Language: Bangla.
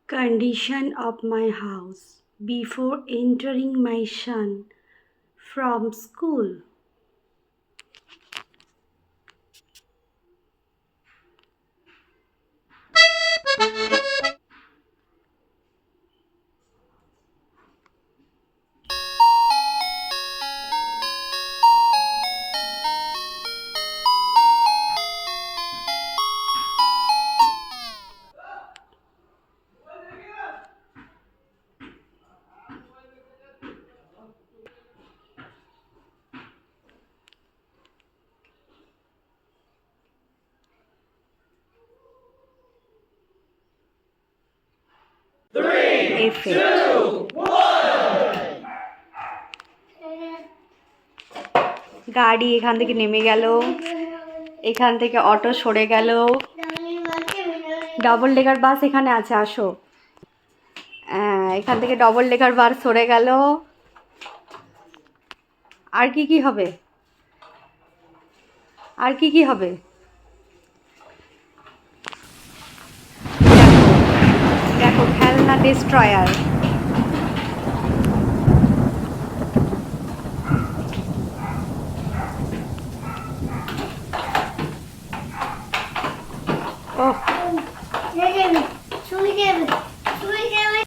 Condition of my house before entering my son from school. গাড়ি এখান থেকে নেমে গেল, এখান থেকে অটো সরে গেল, ডবল ডেকার বাস এখানে আছে, আসো। এখান থেকে ডবল ডেকার বাস সরে গেল। আর কি কি হবে? আর কি কি হবে? দেখো খেলনা ডিস্ট্রয়ার। ওহ,